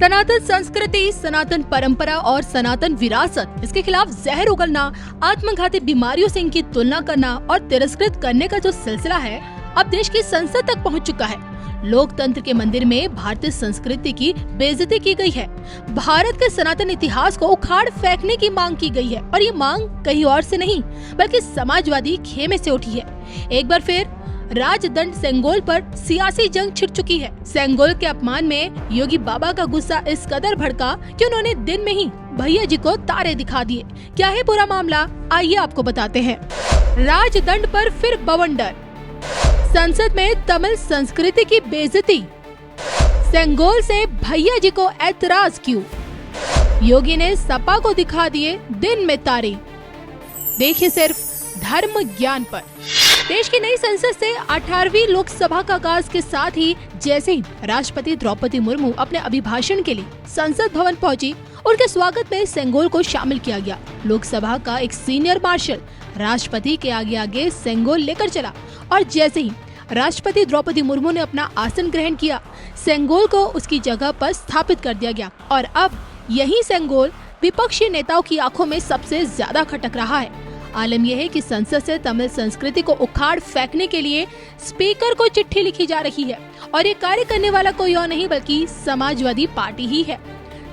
सनातन संस्कृति, सनातन परंपरा और सनातन विरासत, इसके खिलाफ जहर उगलना, आत्मघाती बीमारियों से इनकी तुलना करना और तिरस्कृत करने का जो सिलसिला है, अब देश की संसद तक पहुंच चुका है। लोकतंत्र के मंदिर में भारतीय संस्कृति की बेइज्जती की गई है। भारत के सनातन इतिहास को उखाड़ फेंकने की मांग की गई है और ये मांग कहीं और से नहीं बल्कि समाजवादी खेमे से उठी है। एक बार फिर राजदंड सेंगोल पर सियासी जंग छिड़ चुकी है। सेंगोल के अपमान में योगी बाबा का गुस्सा इस कदर भड़का कि उन्होंने दिन में ही भैया जी को तारे दिखा दिए। क्या है पूरा मामला, आइए आपको बताते हैं। राजदंड पर फिर बवंडर, संसद में तमिल संस्कृति की बेइज्जती, सेंगोल से भैया जी को ऐतराज क्यों, योगी ने सपा को दिखा दिए दिन में तारे। देखिए सिर्फ धर्म ज्ञान पर। देश की नई संसद से 18वीं लोकसभा का आगाज के साथ ही जैसे ही राष्ट्रपति द्रौपदी मुर्मू अपने अभिभाषण के लिए संसद भवन पहुंची, उनके स्वागत में सेंगोल को शामिल किया गया। लोकसभा का एक सीनियर मार्शल राष्ट्रपति के आगे आगे सेंगोल लेकर चला और जैसे ही राष्ट्रपति द्रौपदी मुर्मू ने अपना आसन ग्रहण किया, सेंगोल को उसकी जगह पर स्थापित कर दिया गया और अब यही सेंगोल विपक्षी नेताओं की आंखों में सबसे ज्यादा खटक रहा है। आलम यह है कि संसद से तमिल संस्कृति को उखाड़ फेंकने के लिए स्पीकर को चिट्ठी लिखी जा रही है और ये कार्य करने वाला कोई और नहीं बल्कि समाजवादी पार्टी ही है।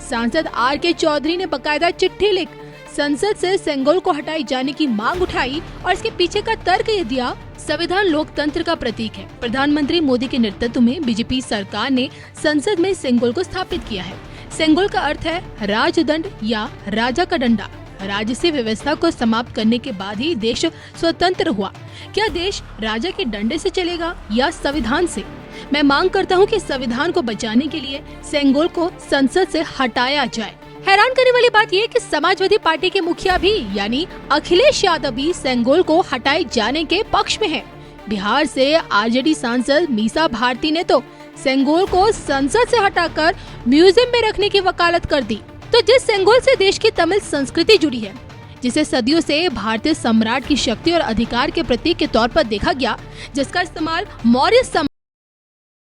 सांसद आर.के. चौधरी ने बकायदा चिट्ठी लिख संसद से सेंगोल को हटाए जाने की मांग उठाई और इसके पीछे का तर्क ये दिया, संविधान लोकतंत्र का प्रतीक है। प्रधानमंत्री मोदी के नेतृत्व में बीजेपी सरकार ने संसद में सेंगोल को स्थापित किया है। सेंगोल का अर्थ है राजदंड या राजा का डंडा। राजसी व्यवस्था को समाप्त करने के बाद ही देश स्वतंत्र हुआ। क्या देश राजा के डंडे से चलेगा या संविधान से? मैं मांग करता हूं कि संविधान को बचाने के लिए सेंगोल को संसद से हटाया जाए। हैरान करने वाली बात यह कि समाजवादी पार्टी के मुखिया भी यानी अखिलेश यादव भी सेंगोल को हटाए जाने के पक्ष में है। बिहार से आरजेडी सांसद मीसा भारती ने तो सेंगोल को संसद से हटाकर म्यूजियम में रखने की वकालत कर दी। तो जिस सेंगोल से देश की तमिल संस्कृति जुड़ी है, जिसे सदियों से भारतीय सम्राट की शक्ति और अधिकार के प्रतीक के तौर पर देखा गया, जिसका इस्तेमाल मौर्य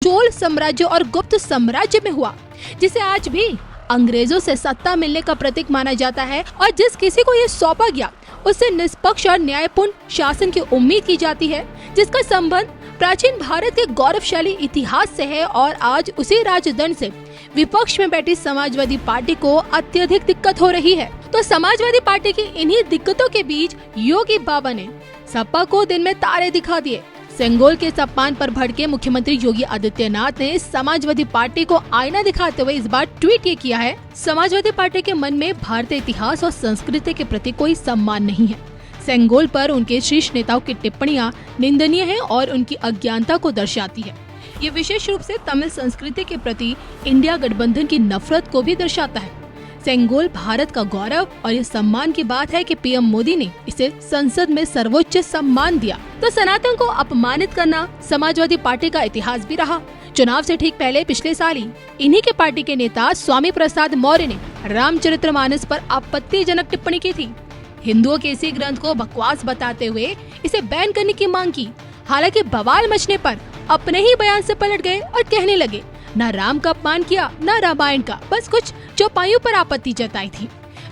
चोल साम्राज्य और गुप्त साम्राज्य में हुआ, जिसे आज भी अंग्रेजों से सत्ता मिलने का प्रतीक माना जाता है और जिस किसी को ये सौंपा गया उससे निष्पक्ष और न्यायपूर्ण शासन की उम्मीद की जाती है, जिसका संबंध प्राचीन भारत के गौरवशाली इतिहास से है और आज उसी राजदंड से विपक्ष में बैठी समाजवादी पार्टी को अत्यधिक दिक्कत हो रही है। तो समाजवादी पार्टी की इन्हीं दिक्कतों के बीच योगी बाबा ने सपा को दिन में तारे दिखा दिए। सेंगोल के सम्मान पर भड़के मुख्यमंत्री योगी आदित्यनाथ ने समाजवादी पार्टी को आईना दिखाते हुए इस बार ट्वीट ये किया है, समाजवादी पार्टी के मन में भारतीय इतिहास और संस्कृति के प्रति कोई सम्मान नहीं है। सेंगोल पर उनके शीर्ष नेताओं की टिप्पणियां निंदनीय है और उनकी अज्ञानता को दर्शाती है। ये विशेष रूप से तमिल संस्कृति के प्रति इंडिया गठबंधन की नफरत को भी दर्शाता है। सेंगोल भारत का गौरव और ये सम्मान की बात है कि पीएम मोदी ने इसे संसद में सर्वोच्च सम्मान दिया। तो सनातन को अपमानित करना समाजवादी पार्टी का इतिहास भी रहा। चुनाव से ठीक पहले पिछले साल ही इन्हीं के पार्टी के नेता स्वामी प्रसाद मौर्य ने रामचरितमानस पर आपत्तिजनक टिप्पणी की थी। हिंदुओं के इसी ग्रंथ को बकवास बताते हुए इसे बैन करने की मांग की। हालांकि बवाल मचने पर अपने ही बयान से पलट गए और कहने लगे, न राम का अपमान किया न रामायण का, बस कुछ चौपाइयों पर आपत्ति जताई थी।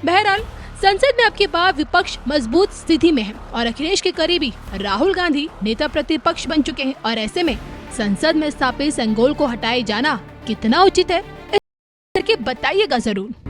बहरहाल संसद में अब की बार विपक्ष मजबूत स्थिति में है और अखिलेश के करीबी राहुल गांधी नेता प्रतिपक्ष बन चुके हैं और ऐसे में संसद में स्थापित सेंगोल को हटाए जाना कितना उचित है, इस करके बताइएगा जरूर।